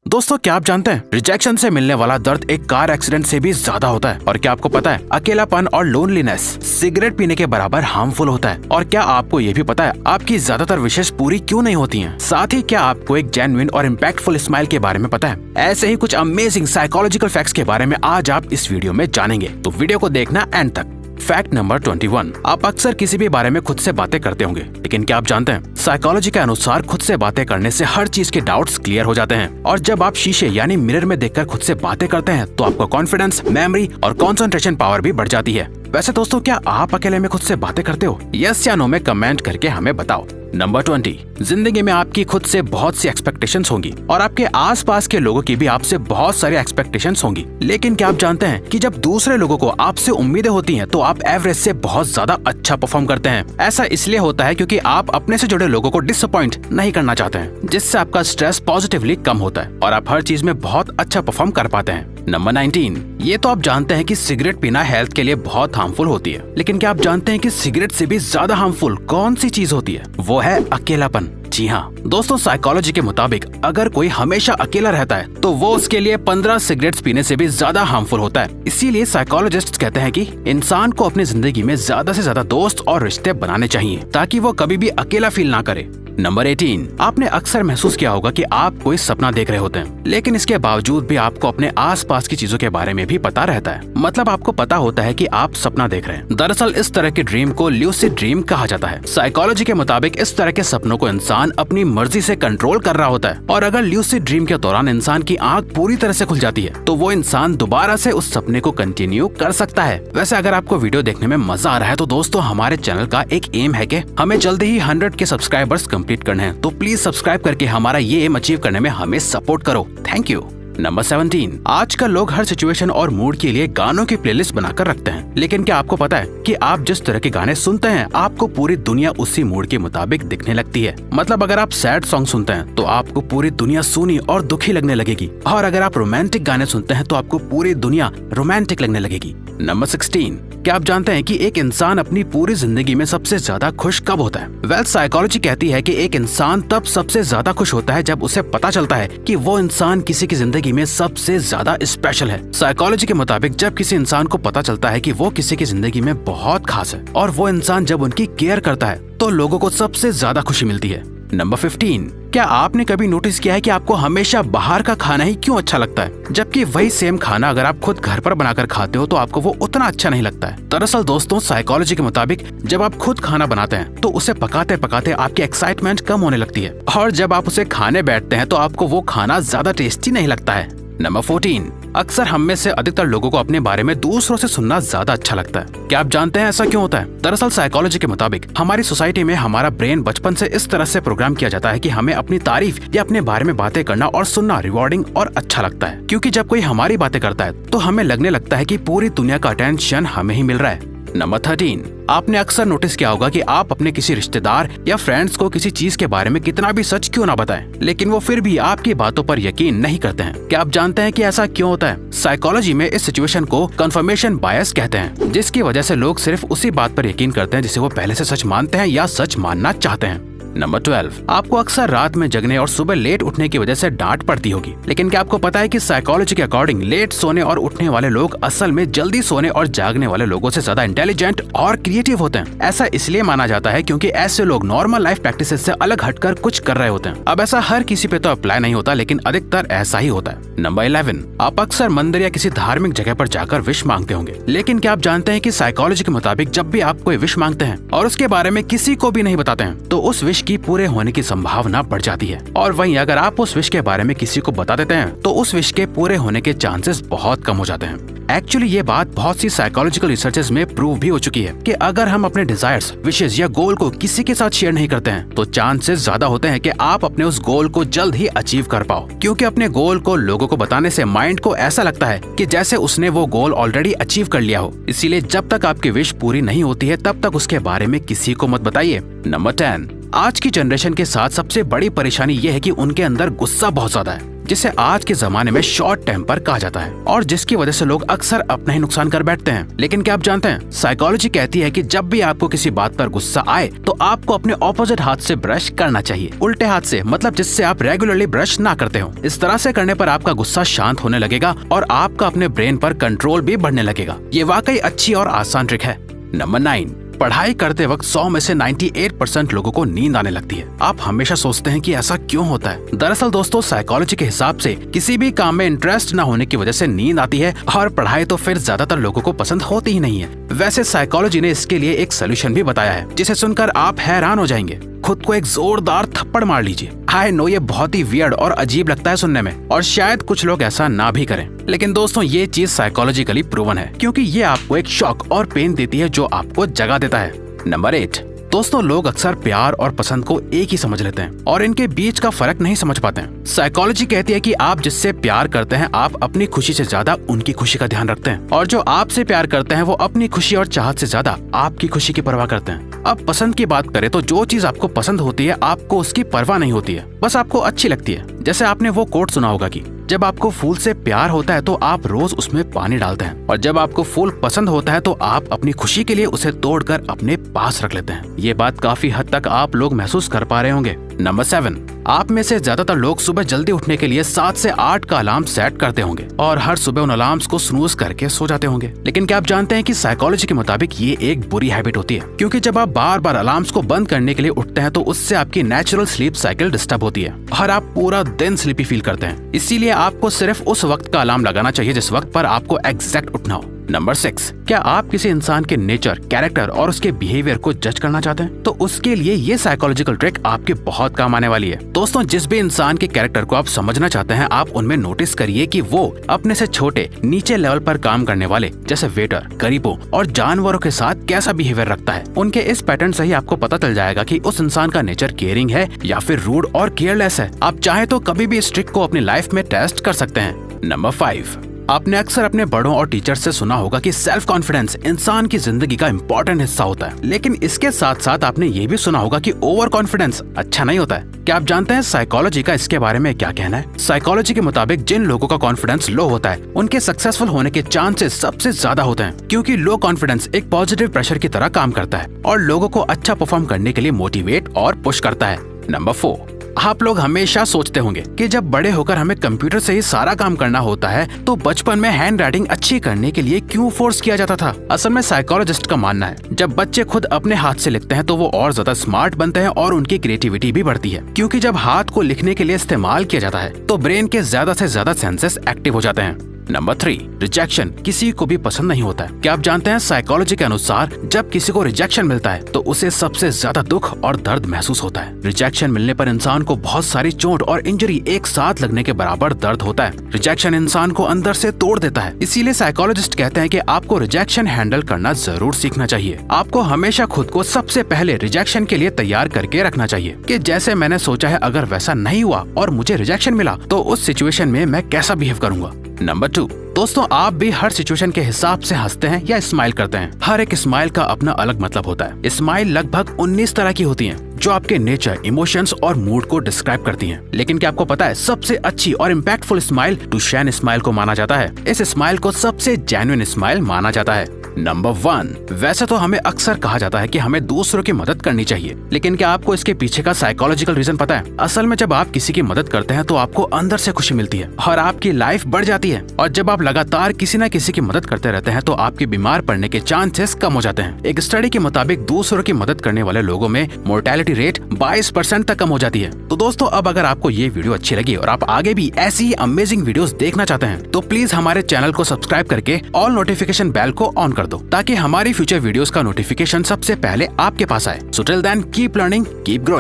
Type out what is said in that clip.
दोस्तों क्या आप जानते हैं रिजेक्शन से मिलने वाला दर्द एक कार एक्सीडेंट से भी ज्यादा होता है। और क्या आपको पता है अकेलापन और लोनलीनेस सिगरेट पीने के बराबर हार्मफुल होता है। और क्या आपको ये भी पता है आपकी ज्यादातर विशेष पूरी क्यों नहीं होती हैं? साथ ही क्या आपको एक जेन्युइन और इम्पैक्टफुल स्माइल के बारे में पता है? ऐसे ही कुछ अमेजिंग साइकोलॉजिकल फैक्ट्स के बारे में आज आप इस वीडियो में जानेंगे, तो वीडियो को देखना एंड तक। Fact number 21। आप अक्सर किसी भी बारे में खुद से बातें करते होंगे, लेकिन क्या आप जानते हैं साइकोलॉजी के अनुसार खुद से बातें करने से हर चीज के डाउट्स क्लियर हो जाते हैं। और जब आप शीशे यानी मिरर में देखकर खुद से बातें करते हैं तो आपका कॉन्फिडेंस, मेमोरी और कंसंट्रेशन पावर भी बढ़ जाती है। वैसे दोस्तों क्या आप अकेले में खुद से बातें करते हो? यस या नो में कमेंट करके हमें बताओ। नंबर 20। जिंदगी में आपकी खुद से बहुत सी एक्सपेक्टेशंस होंगी और आपके आसपास के लोगों की भी आपसे बहुत सारी एक्सपेक्टेशंस होंगी। लेकिन क्या आप जानते हैं कि जब दूसरे लोगों को आपसे उम्मीदें होती हैं तो आप एवरेज से बहुत ज्यादा अच्छा परफॉर्म करते हैं। ऐसा इसलिए होता है क्योंकि आप अपने से जुड़े लोगों को डिसअपॉइंट नहीं करना चाहते हैं, जिससे आपका स्ट्रेस पॉजिटिवली कम होता है और आप हर चीज में बहुत अच्छा परफॉर्म कर पाते हैं। नंबर 19। ये तो आप जानते हैं कि सिगरेट पीना हेल्थ के लिए बहुत हार्मफुल होती है, लेकिन क्या आप जानते हैं कि सिगरेट से भी ज्यादा हार्मफुल कौन सी चीज होती है? वो है अकेलापन। जी हाँ दोस्तों, साइकोलॉजी के मुताबिक अगर कोई हमेशा अकेला रहता है तो वो उसके लिए 15 सिगरेट्स पीने से भी ज्यादा हार्मफुल होता है। इसीलिए साइकोलॉजिस्ट कहते हैं कि इंसान को अपनी जिंदगी में ज्यादा से ज्यादा दोस्त और रिश्ते बनाने चाहिए ताकि वो कभी भी अकेला फील ना करे। नंबर 18। आपने अक्सर महसूस किया होगा कि आप कोई सपना देख रहे होते हैं, लेकिन इसके बावजूद भी आपको अपने आसपास की चीजों के बारे में भी पता रहता है। मतलब आपको पता होता है कि आप सपना देख रहे हैं। दरअसल इस तरह के ड्रीम को ल्यूसिड ड्रीम कहा जाता है। साइकोलॉजी के मुताबिक इस तरह के सपनों को इंसान अपनी मर्जी से कंट्रोल कर रहा होता है और अगर ल्यूसिड ड्रीम के दौरान इंसान की आंख पूरी तरह से खुल जाती है तो वो इंसान दोबारा से उस सपने को कंटिन्यू कर सकता है। वैसे अगर आपको वीडियो देखने में मजा आ रहा है तो दोस्तों हमारे चैनल का एक एम है कि हमें जल्दी ही 100 के सब्सक्राइबर्स कंप्लीट करने हैं, तो प्लीज सब्सक्राइब करके हमारा ये एम अचीव करने में हमें सपोर्ट करो। Thank you. नंबर 17। आजकल लोग हर सिचुएशन और मूड के लिए गानों की प्लेलिस्ट बनाकर रखते हैं, लेकिन क्या आपको पता है कि आप जिस तरह के गाने सुनते हैं आपको पूरी दुनिया उसी मूड के मुताबिक दिखने लगती है। मतलब अगर आप सैड सॉन्ग सुनते हैं तो आपको पूरी दुनिया सूनी और दुखी लगने लगेगी, और अगर आप रोमांटिक गाने सुनते हैं तो आपको पूरी दुनिया रोमांटिक लगने लगेगी। नंबर 16। क्या आप जानते हैं कि एक इंसान अपनी पूरी जिंदगी में सबसे ज्यादा खुश कब होता है? वेल साइकोलॉजी कहती है कि एक इंसान तब सबसे ज्यादा खुश होता है जब उसे पता चलता है कि वो इंसान किसी की जिंदगी में सबसे ज्यादा स्पेशल है। साइकोलॉजी के मुताबिक जब किसी इंसान को पता चलता है कि वो किसी की जिंदगी में बहुत खास है और वो इंसान जब उनकी केयर करता है तो लोगों को सबसे ज्यादा खुशी मिलती है। नंबर 15। क्या आपने कभी नोटिस किया है कि आपको हमेशा बाहर का खाना ही क्यों अच्छा लगता है, जबकि वही सेम खाना अगर आप खुद घर पर बनाकर खाते हो तो आपको वो उतना अच्छा नहीं लगता है? दरअसल दोस्तों साइकोलॉजी के मुताबिक जब आप खुद खाना बनाते हैं तो उसे पकाते पकाते आपकी एक्साइटमेंट कम होने लगती है, और जब आप उसे खाने बैठते हैं तो आपको वो खाना ज्यादा टेस्टी नहीं लगता है। नंबर 14। अक्सर हम में से अधिकतर लोगों को अपने बारे में दूसरों से सुनना ज्यादा अच्छा लगता है। क्या आप जानते हैं ऐसा क्यों होता है? दरअसल साइकोलॉजी के मुताबिक हमारी सोसाइटी में हमारा ब्रेन बचपन से इस तरह से प्रोग्राम किया जाता है कि हमें अपनी तारीफ या अपने बारे में बातें करना और सुनना रिवॉर्डिंग और अच्छा लगता है, क्योंकि जब कोई हमारी बातें करता है तो हमें लगने लगता है कि पूरी दुनिया का अटेंशन हमें ही मिल रहा है। नंबर 13। आपने अक्सर नोटिस किया होगा कि आप अपने किसी रिश्तेदार या फ्रेंड्स को किसी चीज के बारे में कितना भी सच क्यों ना बताएं, लेकिन वो फिर भी आपकी बातों पर यकीन नहीं करते हैं। क्या आप जानते हैं कि ऐसा क्यों होता है? साइकोलॉजी में इस सिचुएशन को कंफर्मेशन बायस कहते हैं, जिसकी वजह से लोग सिर्फ उसी बात पर यकीन करते हैं जिसे वो पहले से सच मानते हैं या सच मानना चाहते हैं। नंबर 12। आपको अक्सर रात में जगने और सुबह लेट उठने की वजह से डांट पड़ती होगी, लेकिन क्या आपको पता है कि साइकोलॉजी के अकॉर्डिंग लेट सोने और उठने वाले लोग असल में जल्दी सोने और जागने वाले लोगों से ज्यादा इंटेलिजेंट और क्रिएटिव होते हैं? ऐसा इसलिए माना जाता है क्योंकि ऐसे लोग नॉर्मल लाइफ प्रैक्टिसेस से अलग हटकर कुछ कर रहे होते हैं। अब ऐसा हर किसी पे तो अप्लाई नहीं होता, लेकिन अधिकतर ऐसा ही होता है। नंबर 11। आप अक्सर मंदिर या किसी धार्मिक जगह पर जाकर विश मांगते होंगे, लेकिन क्या आप जानते हैं कि साइकोलॉजी के मुताबिक जब भी आप कोई विश मांगते हैं और उसके बारे में किसी को भी नहीं बताते हैं तो उस विश की पूरे होने की संभावना बढ़ जाती है, और वहीं अगर आप उस विश के बारे में किसी को बता देते हैं तो उस विश के पूरे होने के चांसेस बहुत कम हो जाते हैं। एक्चुअली ये बात बहुत सी साइकोलॉजिकल रिसर्चेस में प्रूव भी हो चुकी है कि अगर हम अपने डिजायर्स, विशेष या गोल को किसी के साथ शेयर नहीं करते हैं तो चांसेस ज्यादा होते हैं कि आप अपने उस गोल को जल्द ही अचीव कर पाओ, क्योंकि अपने गोल को लोगों को बताने से माइंड को ऐसा लगता है कि जैसे उसने वो गोल ऑलरेडी अचीव कर लिया हो। इसीलिए जब तक आपकी विश पूरी नहीं होती है तब तक उसके बारे में किसी को मत बताइए। नंबर 10। आज की जनरेशन के साथ सबसे बड़ी परेशानी ये है कि उनके अंदर गुस्सा बहुत ज्यादा है। जिसे आज के जमाने में शॉर्ट टेम्पर कहा जाता है और जिसकी वजह से लोग अक्सर अपना ही नुकसान कर बैठते हैं। लेकिन क्या आप जानते हैं, साइकोलॉजी कहती है कि जब भी आपको किसी बात पर गुस्सा आए तो आपको अपने ऑपोजिट हाथ से ब्रश करना चाहिए, उल्टे हाथ से, मतलब जिससे आप रेगुलरली ब्रश ना करते हो। इस तरह से करने पर आपका गुस्सा शांत होने लगेगा और आपका अपने ब्रेन पर कंट्रोल भी बढ़ने लगेगा। ये वाकई अच्छी और आसान ट्रिक है। नंबर 9, पढ़ाई करते वक्त 100 में से 98% लोगों को नींद आने लगती है। आप हमेशा सोचते हैं कि ऐसा क्यों होता है। दरअसल दोस्तों, साइकोलॉजी के हिसाब से किसी भी काम में इंटरेस्ट न होने की वजह से नींद आती है और पढ़ाई तो फिर ज्यादातर लोगों को पसंद होती ही नहीं है। वैसे साइकोलॉजी ने इसके लिए एक सोल्यूशन भी बताया है, जिसे सुनकर आप हैरान हो जाएंगे। खुद को एक जोरदार थप्पड़ मार लीजिए। आई नो ये बहुत ही वियर्ड और अजीब लगता है सुनने में और शायद कुछ लोग ऐसा ना भी करें, लेकिन दोस्तों ये चीज साइकोलॉजिकली प्रूवन है, क्योंकि ये आपको एक शॉक और पेन देती है जो आपको जगा देता है। नंबर 8, दोस्तों लोग अक्सर प्यार और पसंद को एक ही समझ लेते हैं और इनके बीच का फर्क नहीं समझ पाते हैं। साइकोलॉजी कहती है कि आप जिससे प्यार करते हैं आप अपनी खुशी से ज्यादा उनकी खुशी का ध्यान रखते हैं, और जो आपसे प्यार करते हैं वो अपनी खुशी और चाहत से ज्यादा आपकी खुशी की परवाह करते हैं। अब पसंद की बात करें तो जो चीज आपको पसंद होती है आपको उसकी परवाह नहीं होती है, बस आपको अच्छी लगती है। जैसे आपने वो कोट सुना होगा कि जब आपको फूल से प्यार होता है तो आप रोज उसमें पानी डालते हैं, और जब आपको फूल पसंद होता है तो आप अपनी खुशी के लिए उसे तोड़कर अपने पास रख लेते हैं। ये बात काफी हद तक आप लोग महसूस कर पा रहे होंगे। नंबर 7, आप में से ज्यादातर लोग सुबह जल्दी उठने के लिए 7 से 8 का अलार्म सेट करते होंगे और हर सुबह उन अलार्म्स को स्नूज करके सो जाते होंगे। लेकिन क्या आप जानते हैं कि साइकोलॉजी के मुताबिक ये एक बुरी हैबिट होती है, क्योंकि जब आप बार बार अलार्म्स को बंद करने के लिए उठते हैं तो उससे आपकी नेचुरल स्लीप साइकिल डिस्टर्ब होती है और आप पूरा दिन स्लीपी फील करते हैं। इसीलिए आपको सिर्फ उस वक्त का अलार्म लगाना चाहिए जिस वक्त पर आपको एग्जैक्ट उठना हो। नंबर 6, क्या आप किसी इंसान के नेचर, कैरेक्टर और उसके बिहेवियर को जज करना चाहते हैं? तो उसके लिए ये साइकोलॉजिकल ट्रिक आपके बहुत काम आने वाली है। दोस्तों जिस भी इंसान के कैरेक्टर को आप समझना चाहते हैं, आप उनमें नोटिस करिए कि वो अपने से छोटे, नीचे लेवल पर काम करने वाले जैसे वेटर, गरीबों और जानवरों के साथ कैसा बिहेवियर रखता है। उनके इस पैटर्न से ही आपको पता चल जाएगा कि उस इंसान का नेचर केयरिंग है या फिर रूड और केयरलेस है। आप चाहे तो कभी भी इस ट्रिक को अपनी लाइफ में टेस्ट कर सकते हैं। नंबर 5, आपने अक्सर अपने बड़ों और टीचर्स से सुना होगा कि सेल्फ कॉन्फिडेंस इंसान की जिंदगी का इम्पोर्टेंट हिस्सा होता है, लेकिन इसके साथ साथ आपने ये भी सुना होगा कि ओवर कॉन्फिडेंस अच्छा नहीं होता है। क्या आप जानते हैं साइकोलॉजी का इसके बारे में क्या कहना है? साइकोलॉजी के मुताबिक जिन लोगों का कॉन्फिडेंस लो होता है उनके सक्सेसफुल होने के चांसेस सबसे ज्यादा होते हैं, क्योंकि लो कॉन्फिडेंस एक पॉजिटिव प्रेशर की तरह काम करता है और लोगों को अच्छा परफॉर्म करने के लिए मोटिवेट और पुश करता है। नंबर 4, आप लोग हमेशा सोचते होंगे कि जब बड़े होकर हमें कंप्यूटर से ही सारा काम करना होता है तो बचपन में हैंड राइटिंग अच्छी करने के लिए क्यों फोर्स किया जाता था? असल में साइकोलॉजिस्ट का मानना है जब बच्चे खुद अपने हाथ से लिखते हैं तो वो और ज्यादा स्मार्ट बनते हैं और उनकी क्रिएटिविटी भी बढ़ती है, क्योंकि जब हाथ को लिखने के लिए इस्तेमाल किया जाता है तो ब्रेन के ज्यादा से ज्यादा सेंसेस एक्टिव हो जाते हैं। नंबर 3, रिजेक्शन किसी को भी पसंद नहीं होता है। क्या आप जानते हैं साइकोलॉजी के अनुसार जब किसी को रिजेक्शन मिलता है तो उसे सबसे ज्यादा दुख और दर्द महसूस होता है। रिजेक्शन मिलने पर इंसान को बहुत सारी चोट और इंजरी एक साथ लगने के बराबर दर्द होता है। रिजेक्शन इंसान को अंदर से तोड़ देता है। इसीलिए साइकोलॉजिस्ट कहते हैं कि आपको रिजेक्शन हैंडल करना जरूर सीखना चाहिए। आपको हमेशा खुद को सबसे पहले रिजेक्शन के लिए तैयार करके रखना चाहिए कि जैसे मैंने सोचा है अगर वैसा नहीं हुआ और मुझे रिजेक्शन मिला तो उस सिचुएशन में मैं कैसा बिहेव करूंगा। नंबर 2, दोस्तों आप भी हर सिचुएशन के हिसाब से हंसते हैं या स्माइल करते हैं। हर एक स्माइल का अपना अलग मतलब होता है। स्माइल लगभग 19 तरह की होती हैं जो आपके नेचर, इमोशंस और मूड को डिस्क्राइब करती हैं। लेकिन क्या आपको पता है सबसे अच्छी और इम्पैक्टफुल स्माइल डुशेन स्माइल को माना जाता है। इस स्माइल को सबसे जेन्युइन स्माइल माना जाता है। नंबर 1, वैसे तो हमें अक्सर कहा जाता है कि हमें दूसरों की मदद करनी चाहिए, लेकिन क्या आपको इसके पीछे का साइकोलॉजिकल रीजन पता है? असल में जब आप किसी की मदद करते हैं तो आपको अंदर से खुशी मिलती है और आपकी लाइफ बढ़ जाती है, और जब आप लगातार किसी न किसी की मदद करते रहते हैं तो आपके बीमार पड़ने के चांसेस कम हो जाते हैं। एक स्टडी के मुताबिक दूसरों की मदद करने वाले लोगों में मोर्टेलिटी रेट 22% तक कम हो जाती है। तो दोस्तों अब अगर आपको ये वीडियो अच्छी लगी और आप आगे भी ऐसी ही अमेजिंग वीडियोस देखना चाहते हैं तो प्लीज हमारे चैनल को सब्सक्राइब करके ऑल नोटिफिकेशन बेल को ऑन कर दो, ताकि हमारी फ्यूचर वीडियोस का नोटिफिकेशन सबसे पहले आपके पास आए। So till then keep learning, keep growing.